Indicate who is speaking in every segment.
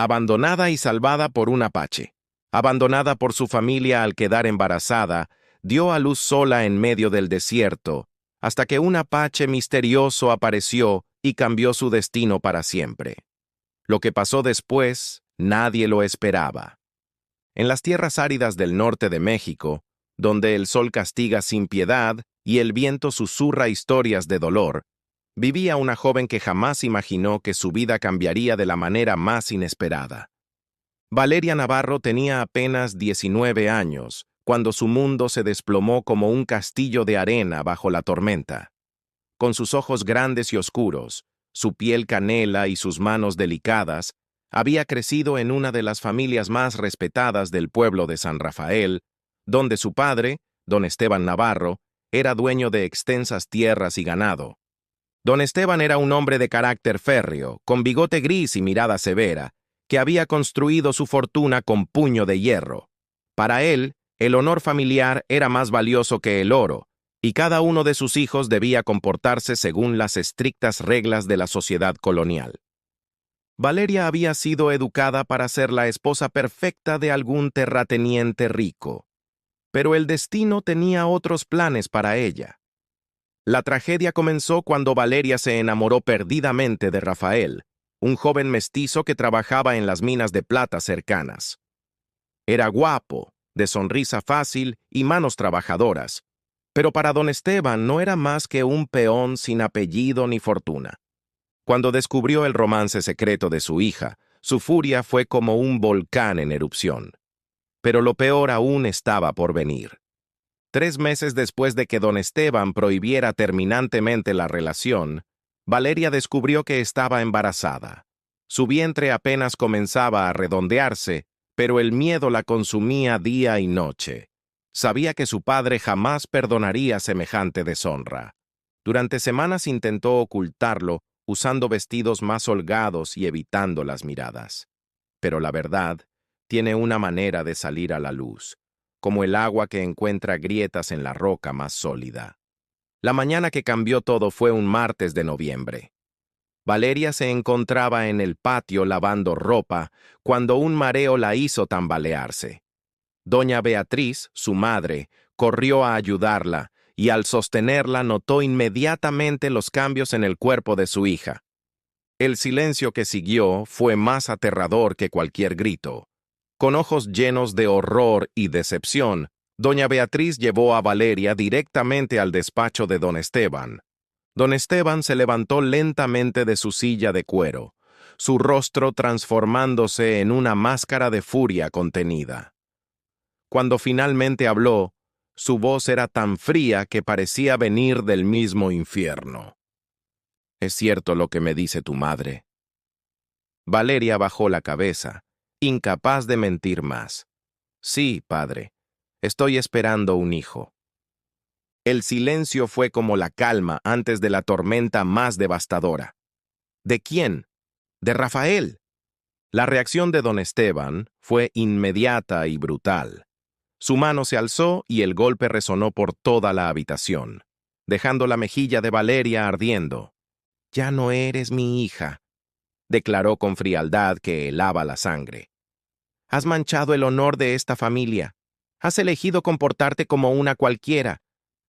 Speaker 1: Abandonada y salvada por un apache. Abandonada por su familia al quedar embarazada, dio a luz sola en medio del desierto, hasta que un apache misterioso apareció y cambió su destino para siempre. Lo que pasó después, nadie lo esperaba. En las tierras áridas del norte de México, donde el sol castiga sin piedad y el viento susurra historias de dolor, vivía una joven que jamás imaginó que su vida cambiaría de la manera más inesperada. Valeria Navarro tenía apenas 19 años, cuando su mundo se desplomó como un castillo de arena bajo la tormenta. Con sus ojos grandes y oscuros, su piel canela y sus manos delicadas, había crecido en una de las familias más respetadas del pueblo de San Rafael, donde su padre, don Esteban Navarro, era dueño de extensas tierras y ganado. Don Esteban era un hombre de carácter férreo, con bigote gris y mirada severa, que había construido su fortuna con puño de hierro. Para él, el honor familiar era más valioso que el oro, y cada uno de sus hijos debía comportarse según las estrictas reglas de la sociedad colonial. Valeria había sido educada para ser la esposa perfecta de algún terrateniente rico, pero el destino tenía otros planes para ella. La tragedia comenzó cuando Valeria se enamoró perdidamente de Rafael, un joven mestizo que trabajaba en las minas de plata cercanas. Era guapo, de sonrisa fácil y manos trabajadoras, pero para don Esteban no era más que un peón sin apellido ni fortuna. Cuando descubrió el romance secreto de su hija, su furia fue como un volcán en erupción. Pero lo peor aún estaba por venir. 3 meses después de que don Esteban prohibiera terminantemente la relación, Valeria descubrió que estaba embarazada. Su vientre apenas comenzaba a redondearse, pero el miedo la consumía día y noche. Sabía que su padre jamás perdonaría semejante deshonra. Durante semanas intentó ocultarlo, usando vestidos más holgados y evitando las miradas. Pero la verdad tiene una manera de salir a la luz, como el agua que encuentra grietas en la roca más sólida. La mañana que cambió todo fue un martes de noviembre. Valeria se encontraba en el patio lavando ropa cuando un mareo la hizo tambalearse. Doña Beatriz, su madre, corrió a ayudarla y al sostenerla notó inmediatamente los cambios en el cuerpo de su hija. El silencio que siguió fue más aterrador que cualquier grito. Con ojos llenos de horror y decepción, doña Beatriz llevó a Valeria directamente al despacho de don Esteban. Don Esteban se levantó lentamente de su silla de cuero, su rostro transformándose en una máscara de furia contenida. Cuando finalmente habló, su voz era tan fría que parecía venir del mismo infierno. «¿Es cierto lo que me dice tu madre?» Valeria bajó la cabeza, incapaz de mentir más. «Sí, padre, estoy esperando un hijo». El silencio fue como la calma antes de la tormenta más devastadora. ¿De quién? De Rafael. La reacción de don Esteban fue inmediata y brutal. Su mano se alzó y el golpe resonó por toda la habitación, dejando la mejilla de Valeria ardiendo. «Ya no eres mi hija», declaró con frialdad que helaba la sangre. «Has manchado el honor de esta familia. Has elegido comportarte como una cualquiera,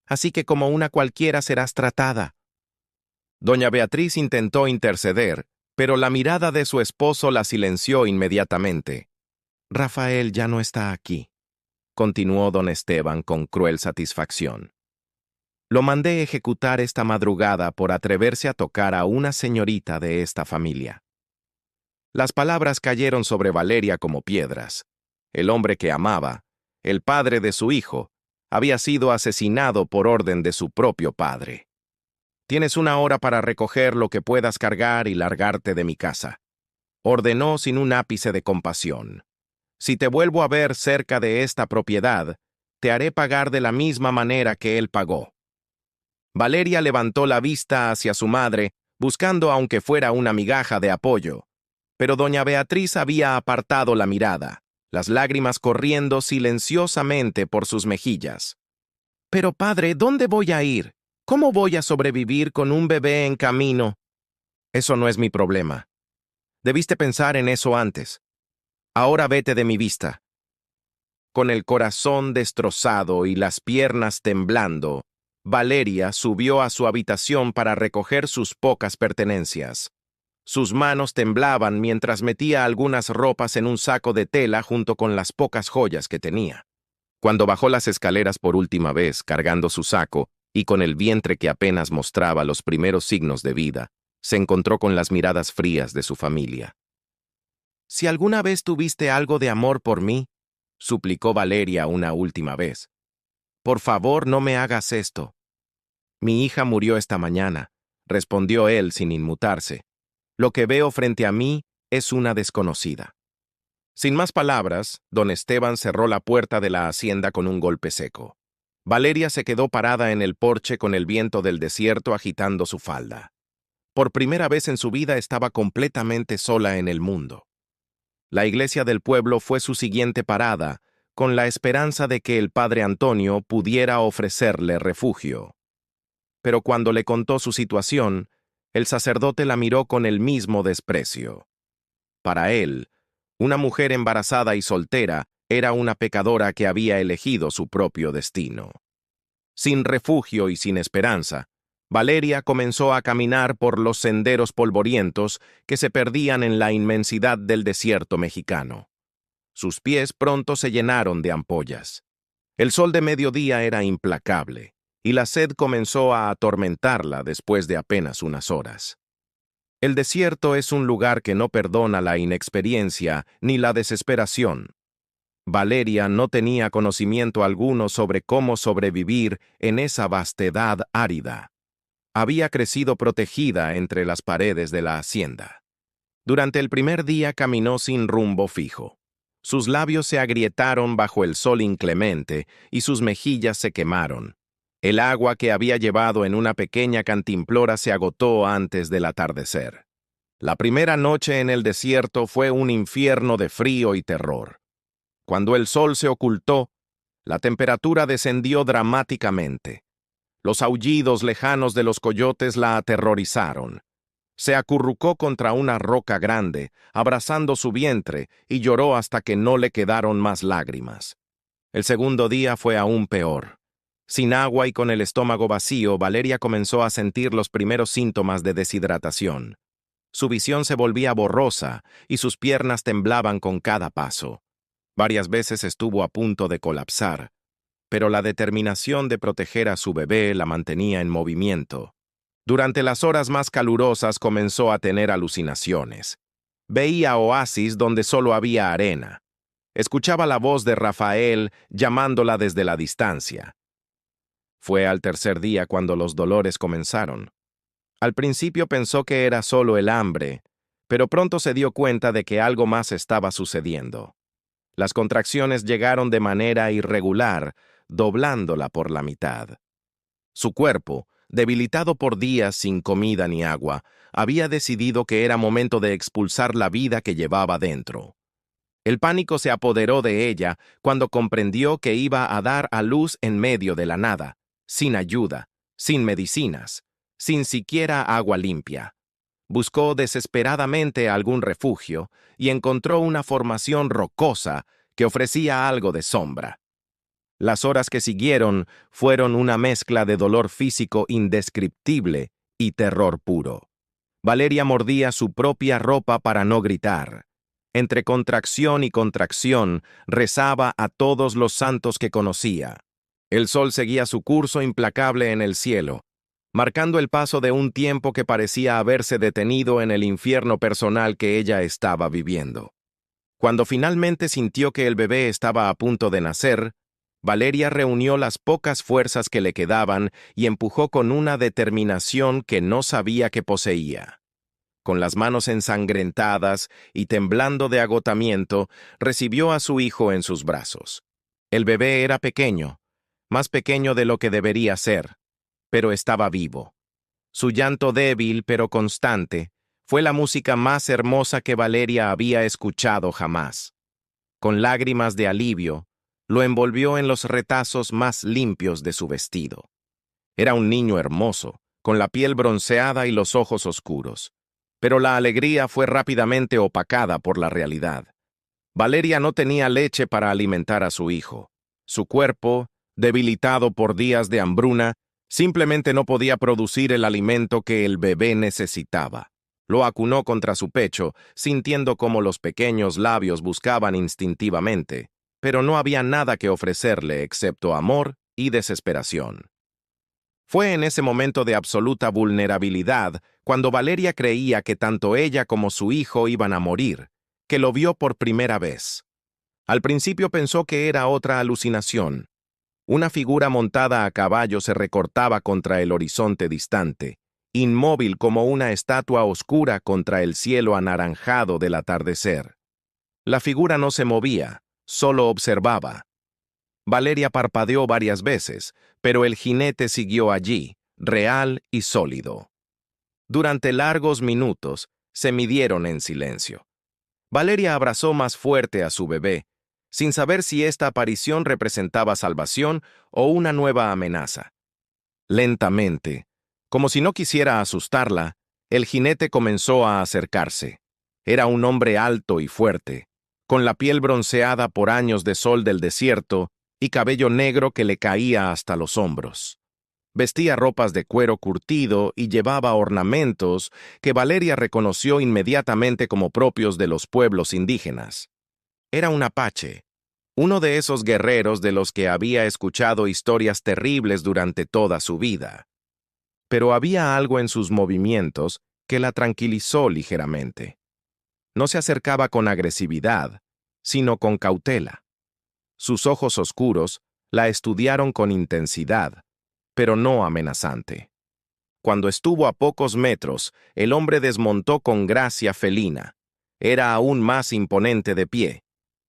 Speaker 1: así que como una cualquiera serás tratada». Doña Beatriz intentó interceder, pero la mirada de su esposo la silenció inmediatamente. «Rafael ya no está aquí», continuó don Esteban con cruel satisfacción. «Lo mandé ejecutar esta madrugada por atreverse a tocar a una señorita de esta familia». Las palabras cayeron sobre Valeria como piedras. El hombre que amaba, el padre de su hijo, había sido asesinado por orden de su propio padre. «Tienes 1 hora para recoger lo que puedas cargar y largarte de mi casa», ordenó sin un ápice de compasión. «Si te vuelvo a ver cerca de esta propiedad, te haré pagar de la misma manera que él pagó». Valeria levantó la vista hacia su madre, buscando aunque fuera una migaja de apoyo. Pero doña Beatriz había apartado la mirada, las lágrimas corriendo silenciosamente por sus mejillas. «Pero padre, ¿dónde voy a ir? ¿Cómo voy a sobrevivir con un bebé en camino?» «Eso no es mi problema. Debiste pensar en eso antes. Ahora vete de mi vista. Con el corazón destrozado y las piernas temblando, Valeria subió a su habitación para recoger sus pocas pertenencias. Sus manos temblaban mientras metía algunas ropas en un saco de tela junto con las pocas joyas que tenía. Cuando bajó las escaleras por última vez, cargando su saco y con el vientre que apenas mostraba los primeros signos de vida, se encontró con las miradas frías de su familia. «Si alguna vez tuviste algo de amor por mí», suplicó Valeria una última vez, «por favor, no me hagas esto». «Mi hija murió esta mañana», respondió él sin inmutarse. «Lo que veo frente a mí es una desconocida». Sin más palabras, don Esteban cerró la puerta de la hacienda con un golpe seco. Valeria se quedó parada en el porche con el viento del desierto agitando su falda. Por primera vez en su vida estaba completamente sola en el mundo. La iglesia del pueblo fue su siguiente parada, con la esperanza de que el padre Antonio pudiera ofrecerle refugio. Pero cuando le contó su situación, el sacerdote la miró con el mismo desprecio. Para él, una mujer embarazada y soltera era una pecadora que había elegido su propio destino. Sin refugio y sin esperanza, Valeria comenzó a caminar por los senderos polvorientos que se perdían en la inmensidad del desierto mexicano. Sus pies pronto se llenaron de ampollas. El sol de mediodía era implacable, y la sed comenzó a atormentarla después de apenas unas horas. El desierto es un lugar que no perdona la inexperiencia ni la desesperación. Valeria no tenía conocimiento alguno sobre cómo sobrevivir en esa vastedad árida. Había crecido protegida entre las paredes de la hacienda. Durante el primer día caminó sin rumbo fijo. Sus labios se agrietaron bajo el sol inclemente y sus mejillas se quemaron. El agua que había llevado en una pequeña cantimplora se agotó antes del atardecer. La primera noche en el desierto fue un infierno de frío y terror. Cuando el sol se ocultó, la temperatura descendió dramáticamente. Los aullidos lejanos de los coyotes la aterrorizaron. Se acurrucó contra una roca grande, abrazando su vientre, y lloró hasta que no le quedaron más lágrimas. El segundo día fue aún peor. Sin agua y con el estómago vacío, Valeria comenzó a sentir los primeros síntomas de deshidratación. Su visión se volvía borrosa y sus piernas temblaban con cada paso. Varias veces estuvo a punto de colapsar, pero la determinación de proteger a su bebé la mantenía en movimiento. Durante las horas más calurosas comenzó a tener alucinaciones. Veía oasis donde solo había arena. Escuchaba la voz de Rafael llamándola desde la distancia. Fue al tercer día cuando los dolores comenzaron. Al principio pensó que era solo el hambre, pero pronto se dio cuenta de que algo más estaba sucediendo. Las contracciones llegaron de manera irregular, doblándola por la mitad. Su cuerpo, debilitado por días sin comida ni agua, había decidido que era momento de expulsar la vida que llevaba dentro. El pánico se apoderó de ella cuando comprendió que iba a dar a luz en medio de la nada, sin ayuda, sin medicinas, sin siquiera agua limpia. Buscó desesperadamente algún refugio y encontró una formación rocosa que ofrecía algo de sombra. Las horas que siguieron fueron una mezcla de dolor físico indescriptible y terror puro. Valeria mordía su propia ropa para no gritar. Entre contracción y contracción, rezaba a todos los santos que conocía. El sol seguía su curso implacable en el cielo, marcando el paso de un tiempo que parecía haberse detenido en el infierno personal que ella estaba viviendo. Cuando finalmente sintió que el bebé estaba a punto de nacer, Valeria reunió las pocas fuerzas que le quedaban y empujó con una determinación que no sabía que poseía. Con las manos ensangrentadas y temblando de agotamiento, recibió a su hijo en sus brazos. El bebé era pequeño, más pequeño de lo que debería ser, pero estaba vivo. Su llanto débil pero constante fue la música más hermosa que Valeria había escuchado jamás. Con lágrimas de alivio, lo envolvió en los retazos más limpios de su vestido. Era un niño hermoso, con la piel bronceada y los ojos oscuros. Pero la alegría fue rápidamente opacada por la realidad. Valeria no tenía leche para alimentar a su hijo. Su cuerpo, debilitado por días de hambruna, simplemente no podía producir el alimento que el bebé necesitaba. Lo acunó contra su pecho, sintiendo cómo los pequeños labios buscaban instintivamente, pero no había nada que ofrecerle excepto amor y desesperación. Fue en ese momento de absoluta vulnerabilidad cuando Valeria creía que tanto ella como su hijo iban a morir, que lo vio por primera vez. Al principio pensó que era otra alucinación. Una figura montada a caballo se recortaba contra el horizonte distante, inmóvil como una estatua oscura contra el cielo anaranjado del atardecer. La figura no se movía, solo observaba. Valeria parpadeó varias veces, pero el jinete siguió allí, real y sólido. Durante largos minutos, se midieron en silencio. Valeria abrazó más fuerte a su bebé, sin saber si esta aparición representaba salvación o una nueva amenaza. Lentamente, como si no quisiera asustarla, el jinete comenzó a acercarse. Era un hombre alto y fuerte, con la piel bronceada por años de sol del desierto y cabello negro que le caía hasta los hombros. Vestía ropas de cuero curtido y llevaba ornamentos que Valeria reconoció inmediatamente como propios de los pueblos indígenas. Era un apache, uno de esos guerreros de los que había escuchado historias terribles durante toda su vida. Pero había algo en sus movimientos que la tranquilizó ligeramente. No se acercaba con agresividad, sino con cautela. Sus ojos oscuros la estudiaron con intensidad, pero no amenazante. Cuando estuvo a pocos metros, el hombre desmontó con gracia felina. Era aún más imponente de pie,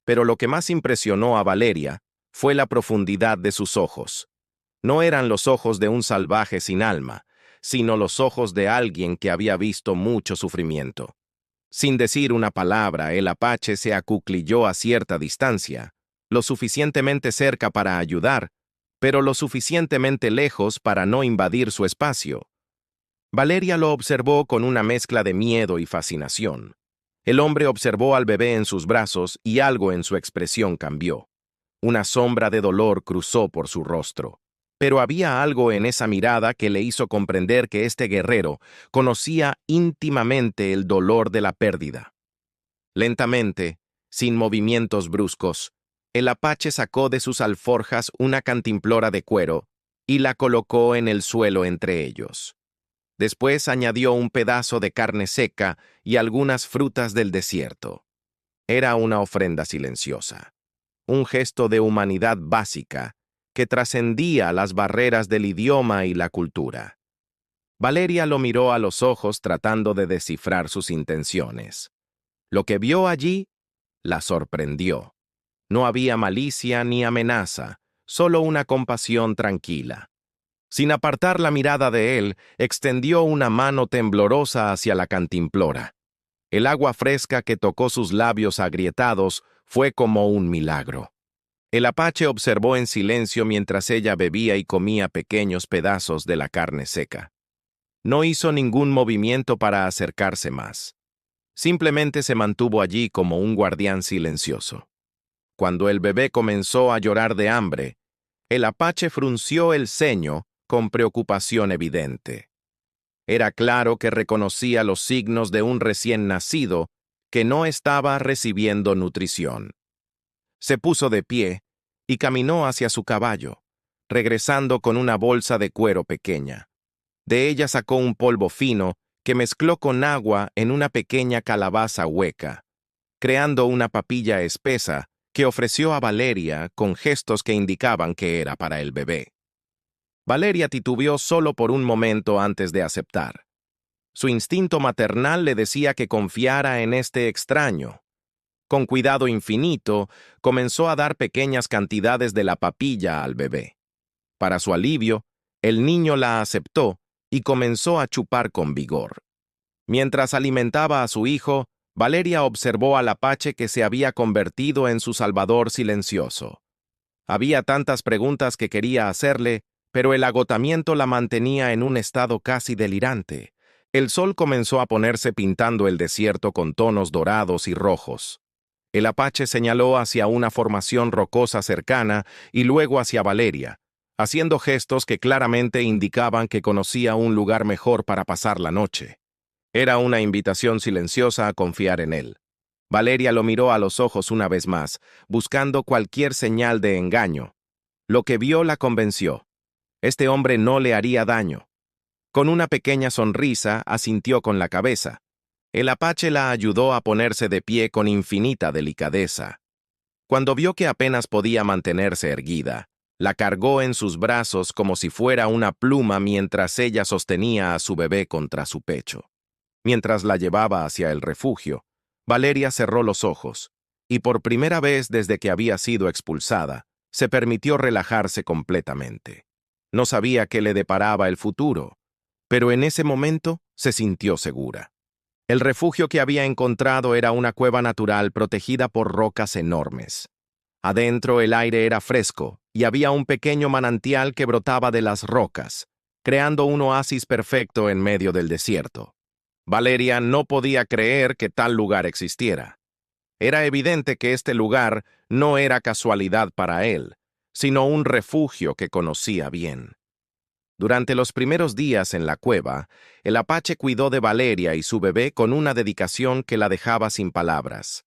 Speaker 1: pero lo que más impresionó a Valeria fue la profundidad de sus ojos. No eran los ojos de un salvaje sin alma, sino los ojos de alguien que había visto mucho sufrimiento. Sin decir una palabra, el apache se acuclilló a cierta distancia, lo suficientemente cerca para ayudar, pero lo suficientemente lejos para no invadir su espacio. Valeria lo observó con una mezcla de miedo y fascinación. El hombre observó al bebé en sus brazos y algo en su expresión cambió. Una sombra de dolor cruzó por su rostro. Pero había algo en esa mirada que le hizo comprender que este guerrero conocía íntimamente el dolor de la pérdida. Lentamente, sin movimientos bruscos, el apache sacó de sus alforjas una cantimplora de cuero y la colocó en el suelo entre ellos. Después añadió un pedazo de carne seca y algunas frutas del desierto. Era una ofrenda silenciosa, un gesto de humanidad básica que trascendía las barreras del idioma y la cultura. Valeria lo miró a los ojos tratando de descifrar sus intenciones. Lo que vio allí la sorprendió. No había malicia ni amenaza, solo una compasión tranquila. Sin apartar la mirada de él, extendió una mano temblorosa hacia la cantimplora. El agua fresca que tocó sus labios agrietados fue como un milagro. El apache observó en silencio mientras ella bebía y comía pequeños pedazos de la carne seca. No hizo ningún movimiento para acercarse más. Simplemente se mantuvo allí como un guardián silencioso. Cuando el bebé comenzó a llorar de hambre, el apache frunció el ceño con preocupación evidente. Era claro que reconocía los signos de un recién nacido que no estaba recibiendo nutrición. Se puso de pie y caminó hacia su caballo, regresando con una bolsa de cuero pequeña. De ella sacó un polvo fino que mezcló con agua en una pequeña calabaza hueca, creando una papilla espesa que ofreció a Valeria con gestos que indicaban que era para el bebé. Valeria titubeó solo por un momento antes de aceptar. Su instinto maternal le decía que confiara en este extraño. Con cuidado infinito, comenzó a dar pequeñas cantidades de la papilla al bebé. Para su alivio, el niño la aceptó y comenzó a chupar con vigor. Mientras alimentaba a su hijo, Valeria observó al apache que se había convertido en su salvador silencioso. Había tantas preguntas que quería hacerle, pero el agotamiento la mantenía en un estado casi delirante. El sol comenzó a ponerse pintando el desierto con tonos dorados y rojos. El apache señaló hacia una formación rocosa cercana y luego hacia Valeria, haciendo gestos que claramente indicaban que conocía un lugar mejor para pasar la noche. Era una invitación silenciosa a confiar en él. Valeria lo miró a los ojos una vez más, buscando cualquier señal de engaño. Lo que vio la convenció. Este hombre no le haría daño. Con una pequeña sonrisa, asintió con la cabeza. El apache la ayudó a ponerse de pie con infinita delicadeza. Cuando vio que apenas podía mantenerse erguida, la cargó en sus brazos como si fuera una pluma mientras ella sostenía a su bebé contra su pecho. Mientras la llevaba hacia el refugio, Valeria cerró los ojos, y por primera vez desde que había sido expulsada, se permitió relajarse completamente. No sabía qué le deparaba el futuro, pero en ese momento se sintió segura. El refugio que había encontrado era una cueva natural protegida por rocas enormes. Adentro el aire era fresco y había un pequeño manantial que brotaba de las rocas, creando un oasis perfecto en medio del desierto. Valeria no podía creer que tal lugar existiera. Era evidente que este lugar no era casualidad para él, sino un refugio que conocía bien. Durante los primeros días en la cueva, el apache cuidó de Valeria y su bebé con una dedicación que la dejaba sin palabras.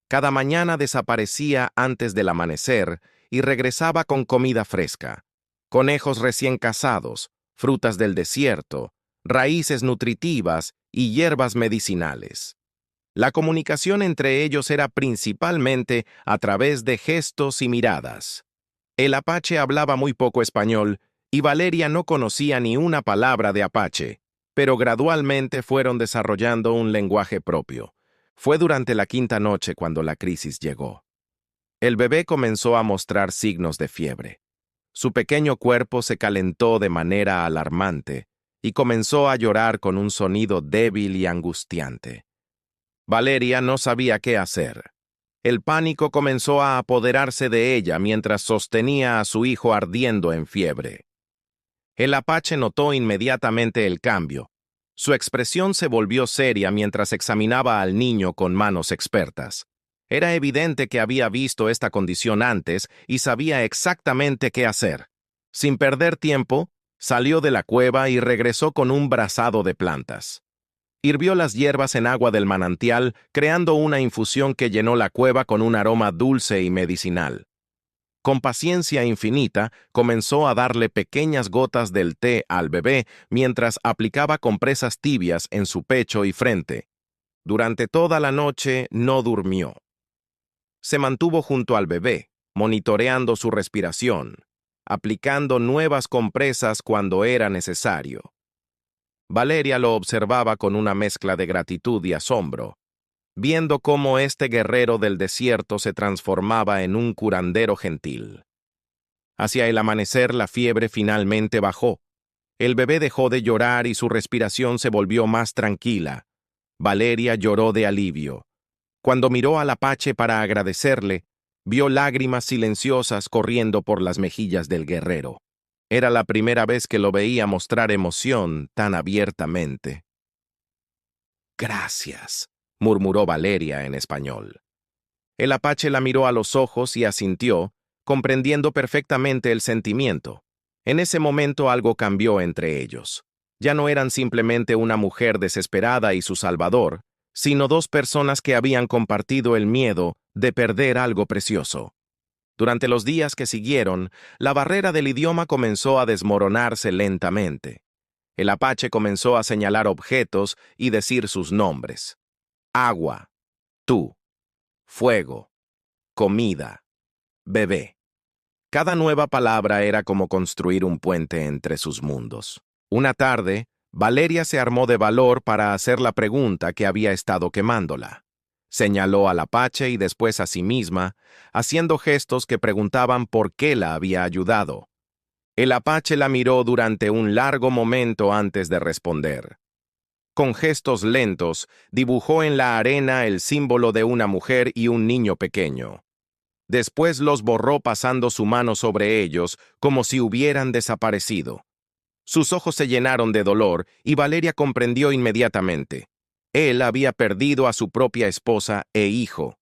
Speaker 1: Cada mañana desaparecía antes del amanecer y regresaba con comida fresca, conejos recién cazados, frutas del desierto, raíces nutritivas y hierbas medicinales. La comunicación entre ellos era principalmente a través de gestos y miradas. El apache hablaba muy poco español y Valeria no conocía ni una palabra de apache, pero gradualmente fueron desarrollando un lenguaje propio. Fue durante la quinta noche cuando la crisis llegó. El bebé comenzó a mostrar signos de fiebre. Su pequeño cuerpo se calentó de manera alarmante y comenzó a llorar con un sonido débil y angustiante. Valeria no sabía qué hacer. El pánico comenzó a apoderarse de ella mientras sostenía a su hijo ardiendo en fiebre. El apache notó inmediatamente el cambio. Su expresión se volvió seria mientras examinaba al niño con manos expertas. Era evidente que había visto esta condición antes y sabía exactamente qué hacer. Sin perder tiempo, salió de la cueva y regresó con un brazado de plantas. Hirvió las hierbas en agua del manantial, creando una infusión que llenó la cueva con un aroma dulce y medicinal. Con paciencia infinita, comenzó a darle pequeñas gotas del té al bebé mientras aplicaba compresas tibias en su pecho y frente. Durante toda la noche no durmió. Se mantuvo junto al bebé, monitoreando su respiración, aplicando nuevas compresas cuando era necesario. Valeria lo observaba con una mezcla de gratitud y asombro, viendo cómo este guerrero del desierto se transformaba en un curandero gentil. Hacia el amanecer la fiebre finalmente bajó. El bebé dejó de llorar y su respiración se volvió más tranquila. Valeria lloró de alivio. Cuando miró al apache para agradecerle, vio lágrimas silenciosas corriendo por las mejillas del guerrero. Era la primera vez que lo veía mostrar emoción tan abiertamente. «Gracias», murmuró Valeria en español. El apache la miró a los ojos y asintió, comprendiendo perfectamente el sentimiento. En ese momento algo cambió entre ellos. Ya no eran simplemente una mujer desesperada y su salvador, sino dos personas que habían compartido el miedo de perder algo precioso. Durante los días que siguieron, la barrera del idioma comenzó a desmoronarse lentamente. El apache comenzó a señalar objetos y decir sus nombres. Agua, tú, fuego, comida, bebé. Cada nueva palabra era como construir un puente entre sus mundos. Una tarde, Valeria se armó de valor para hacer la pregunta que había estado quemándola. Señaló al apache y después a sí misma, haciendo gestos que preguntaban por qué la había ayudado. El apache la miró durante un largo momento antes de responder. Con gestos lentos, dibujó en la arena el símbolo de una mujer y un niño pequeño. Después los borró pasando su mano sobre ellos como si hubieran desaparecido. Sus ojos se llenaron de dolor y Valeria comprendió inmediatamente. Él había perdido a su propia esposa e hijo.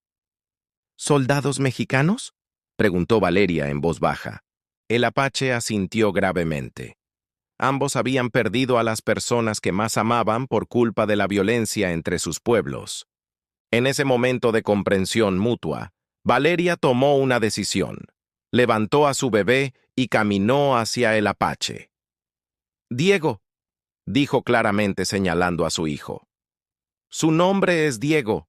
Speaker 1: ¿Soldados mexicanos?, preguntó Valeria en voz baja. El apache asintió gravemente. Ambos habían perdido a las personas que más amaban por culpa de la violencia entre sus pueblos. En ese momento de comprensión mutua, Valeria tomó una decisión. Levantó a su bebé y caminó hacia el apache. «Diego», dijo claramente señalando a su hijo. «Su nombre es Diego».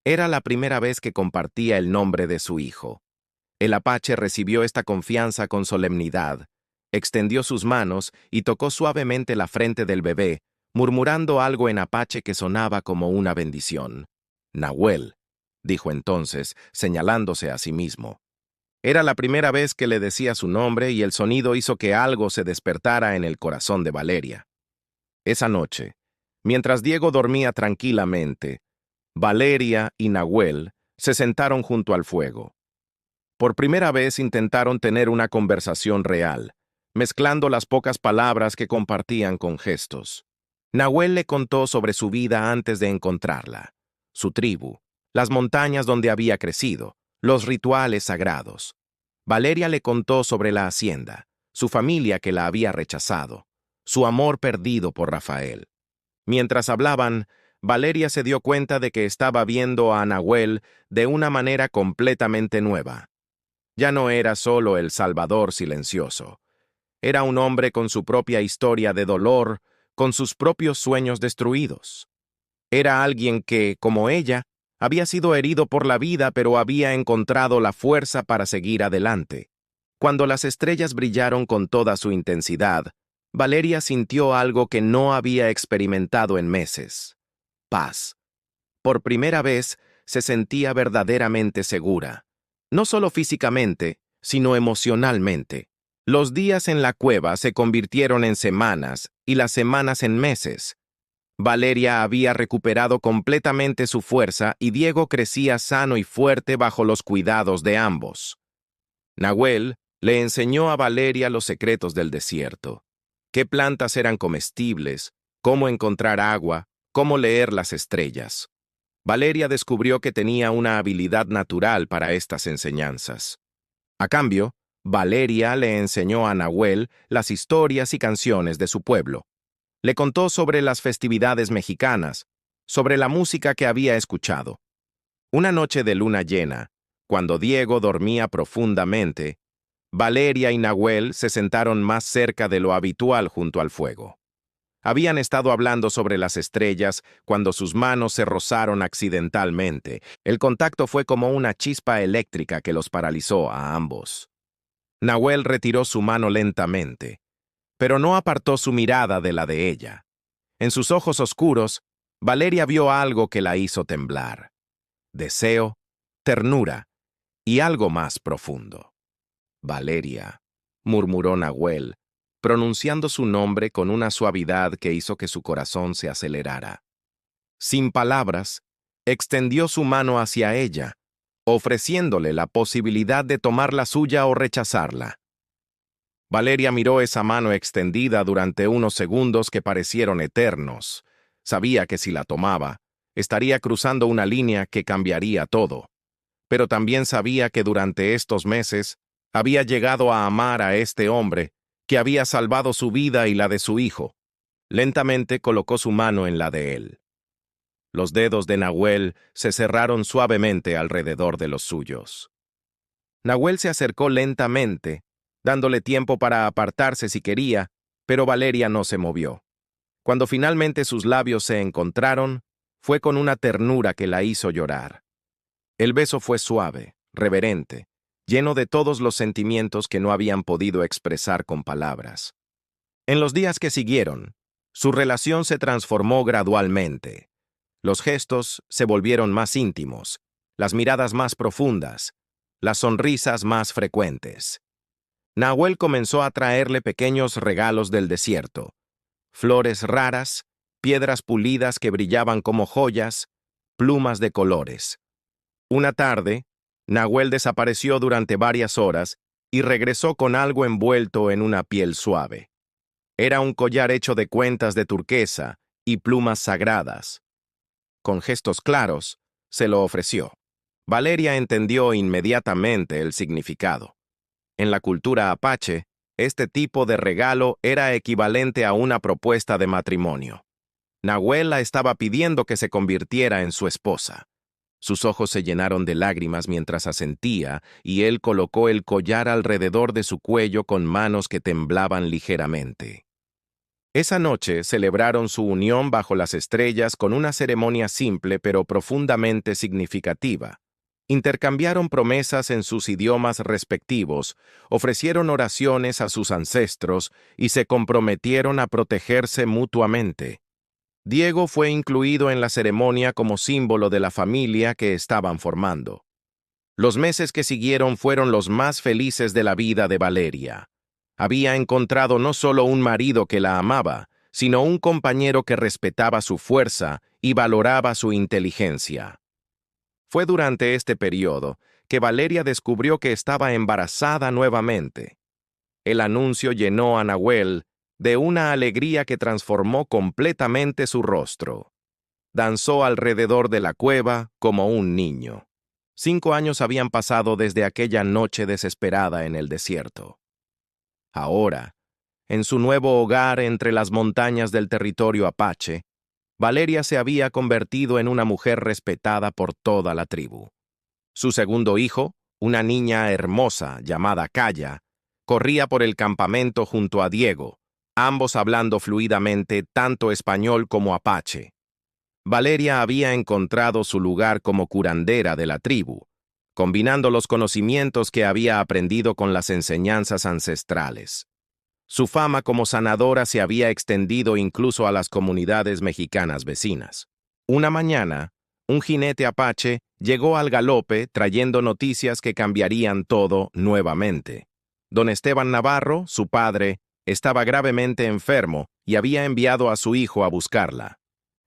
Speaker 1: Era la primera vez que compartía el nombre de su hijo. El apache recibió esta confianza con solemnidad, extendió sus manos y tocó suavemente la frente del bebé, murmurando algo en apache que sonaba como una bendición. «Nahuel», dijo entonces, señalándose a sí mismo. Era la primera vez que le decía su nombre y el sonido hizo que algo se despertara en el corazón de Valeria. Esa noche, mientras Diego dormía tranquilamente, Valeria y Nahuel se sentaron junto al fuego. Por primera vez intentaron tener una conversación real, mezclando las pocas palabras que compartían con gestos. Nahuel le contó sobre su vida antes de encontrarla, su tribu, las montañas donde había crecido, los rituales sagrados. Valeria le contó sobre la hacienda, su familia que la había rechazado, su amor perdido por Rafael. Mientras hablaban, Valeria se dio cuenta de que estaba viendo a Nahuel de una manera completamente nueva. Ya no era solo el Salvador silencioso. Era un hombre con su propia historia de dolor, con sus propios sueños destruidos. Era alguien que, como ella, había sido herido por la vida, pero había encontrado la fuerza para seguir adelante. Cuando las estrellas brillaron con toda su intensidad, Valeria sintió algo que no había experimentado en meses: paz. Por primera vez se sentía verdaderamente segura, no solo físicamente, sino emocionalmente. Los días en la cueva se convirtieron en semanas y las semanas en meses. Valeria había recuperado completamente su fuerza y Diego crecía sano y fuerte bajo los cuidados de ambos. Nahuel le enseñó a Valeria los secretos del desierto: qué plantas eran comestibles, cómo encontrar agua, cómo leer las estrellas. Valeria descubrió que tenía una habilidad natural para estas enseñanzas. A cambio, Valeria le enseñó a Nahuel las historias y canciones de su pueblo. Le contó sobre las festividades mexicanas, sobre la música que había escuchado. Una noche de luna llena, cuando Diego dormía profundamente, Valeria y Nahuel se sentaron más cerca de lo habitual junto al fuego. Habían estado hablando sobre las estrellas cuando sus manos se rozaron accidentalmente. El contacto fue como una chispa eléctrica que los paralizó a ambos. Nahuel retiró su mano lentamente, pero no apartó su mirada de la de ella. En sus ojos oscuros, Valeria vio algo que la hizo temblar: deseo, ternura y algo más profundo. «Valeria», murmuró Nahuel, pronunciando su nombre con una suavidad que hizo que su corazón se acelerara. Sin palabras, extendió su mano hacia ella, ofreciéndole la posibilidad de tomar la suya o rechazarla. Valeria miró esa mano extendida durante unos segundos que parecieron eternos. Sabía que si la tomaba, estaría cruzando una línea que cambiaría todo. Pero también sabía que durante estos meses había llegado a amar a este hombre que había salvado su vida y la de su hijo. Lentamente colocó su mano en la de él. Los dedos de Nahuel se cerraron suavemente alrededor de los suyos. Nahuel se acercó lentamente, dándole tiempo para apartarse si quería, pero Valeria no se movió. Cuando finalmente sus labios se encontraron, fue con una ternura que la hizo llorar. El beso fue suave, reverente, lleno de todos los sentimientos que no habían podido expresar con palabras. En los días que siguieron, su relación se transformó gradualmente. Los gestos se volvieron más íntimos, las miradas más profundas, las sonrisas más frecuentes. Nahuel comenzó a traerle pequeños regalos del desierto: flores raras, piedras pulidas que brillaban como joyas, plumas de colores. Una tarde, Nahuel desapareció durante varias horas y regresó con algo envuelto en una piel suave. Era un collar hecho de cuentas de turquesa y plumas sagradas. Con gestos claros, se lo ofreció. Valeria entendió inmediatamente el significado. En la cultura apache, este tipo de regalo era equivalente a una propuesta de matrimonio. Nahuel la estaba pidiendo que se convirtiera en su esposa. Sus ojos se llenaron de lágrimas mientras asentía, y él colocó el collar alrededor de su cuello con manos que temblaban ligeramente. Esa noche celebraron su unión bajo las estrellas con una ceremonia simple pero profundamente significativa. Intercambiaron promesas en sus idiomas respectivos, ofrecieron oraciones a sus ancestros y se comprometieron a protegerse mutuamente. Diego fue incluido en la ceremonia como símbolo de la familia que estaban formando. Los meses que siguieron fueron los más felices de la vida de Valeria. Había encontrado no solo un marido que la amaba, sino un compañero que respetaba su fuerza y valoraba su inteligencia. Fue durante este periodo que Valeria descubrió que estaba embarazada nuevamente. El anuncio llenó a Nahuel de una alegría que transformó completamente su rostro. Danzó alrededor de la cueva como un niño. 5 años habían pasado desde aquella noche desesperada en el desierto. Ahora, en su nuevo hogar entre las montañas del territorio apache, Valeria se había convertido en una mujer respetada por toda la tribu. Su segundo hijo, una niña hermosa llamada Calla, corría por el campamento junto a Diego, ambos hablando fluidamente tanto español como apache. Valeria había encontrado su lugar como curandera de la tribu, combinando los conocimientos que había aprendido con las enseñanzas ancestrales. Su fama como sanadora se había extendido incluso a las comunidades mexicanas vecinas. Una mañana, un jinete apache llegó al galope trayendo noticias que cambiarían todo nuevamente. Don Esteban Navarro, su padre, estaba gravemente enfermo y había enviado a su hijo a buscarla.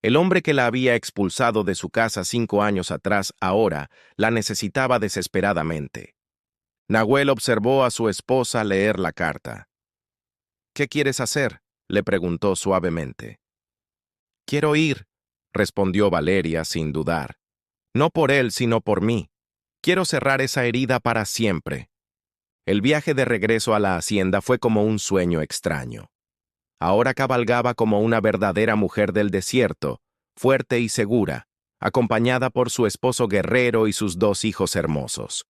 Speaker 1: El hombre que la había expulsado de su casa 5 años atrás ahora la necesitaba desesperadamente. Nahuel observó a su esposa leer la carta. «¿Qué quieres hacer?», le preguntó suavemente. «Quiero ir», respondió Valeria sin dudar. «No por él, sino por mí. Quiero cerrar esa herida para siempre». El viaje de regreso a la hacienda fue como un sueño extraño. Ahora cabalgaba como una verdadera mujer del desierto, fuerte y segura, acompañada por su esposo guerrero y sus 2 hijos hermosos.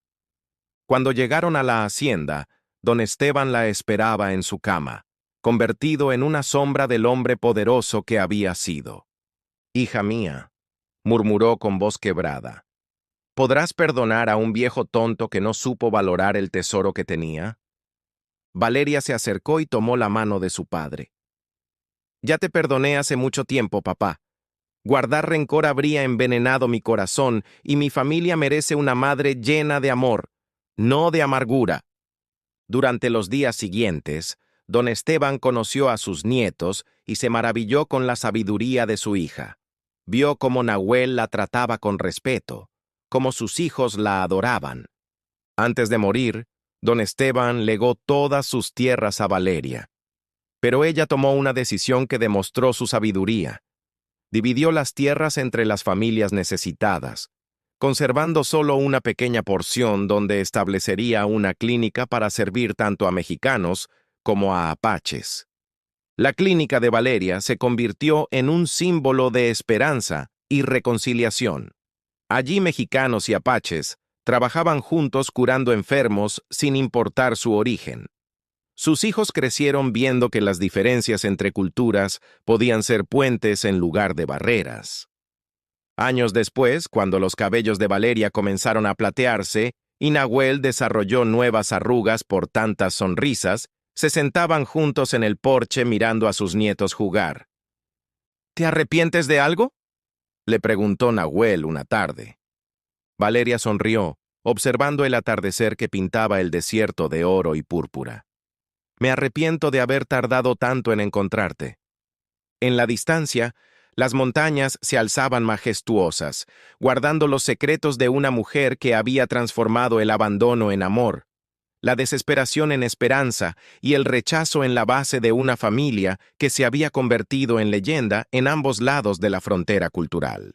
Speaker 1: Cuando llegaron a la hacienda, don Esteban la esperaba en su cama, convertido en una sombra del hombre poderoso que había sido. «Hija mía», murmuró con voz quebrada, «¿podrás perdonar a un viejo tonto que no supo valorar el tesoro que tenía?». Valeria se acercó y tomó la mano de su padre. «Ya te perdoné hace mucho tiempo, papá. Guardar rencor habría envenenado mi corazón y mi familia merece una madre llena de amor, no de amargura». Durante los días siguientes, don Esteban conoció a sus nietos y se maravilló con la sabiduría de su hija. Vio cómo Nahuel la trataba con respeto, cómo sus hijos la adoraban. Antes de morir, don Esteban legó todas sus tierras a Valeria. Pero ella tomó una decisión que demostró su sabiduría. Dividió las tierras entre las familias necesitadas, conservando solo una pequeña porción donde establecería una clínica para servir tanto a mexicanos como a apaches. La clínica de Valeria se convirtió en un símbolo de esperanza y reconciliación. Allí mexicanos y apaches trabajaban juntos curando enfermos sin importar su origen. Sus hijos crecieron viendo que las diferencias entre culturas podían ser puentes en lugar de barreras. Años después, cuando los cabellos de Valeria comenzaron a platearse y Nahuel desarrolló nuevas arrugas por tantas sonrisas, se sentaban juntos en el porche mirando a sus nietos jugar. «¿Te arrepientes de algo?», le preguntó Nahuel una tarde. Valeria sonrió, observando el atardecer que pintaba el desierto de oro y púrpura. «Me arrepiento de haber tardado tanto en encontrarte». En la distancia, las montañas se alzaban majestuosas, guardando los secretos de una mujer que había transformado el abandono en amor. la desesperación en esperanza y el rechazo en la base de una familia que se había convertido en leyenda en ambos lados de la frontera cultural.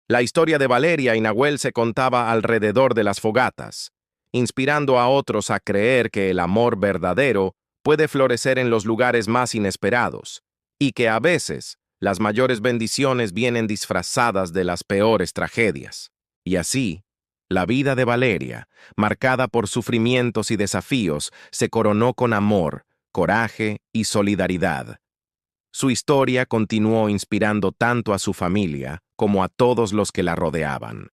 Speaker 1: La historia de Valeria y Nahuel se contaba alrededor de las fogatas, inspirando a otros a creer que el amor verdadero puede florecer en los lugares más inesperados, y que a veces las mayores bendiciones vienen disfrazadas de las peores tragedias. Y así, la vida de Valeria, marcada por sufrimientos y desafíos, se coronó con amor, coraje y solidaridad. Su historia continuó inspirando tanto a su familia como a todos los que la rodeaban.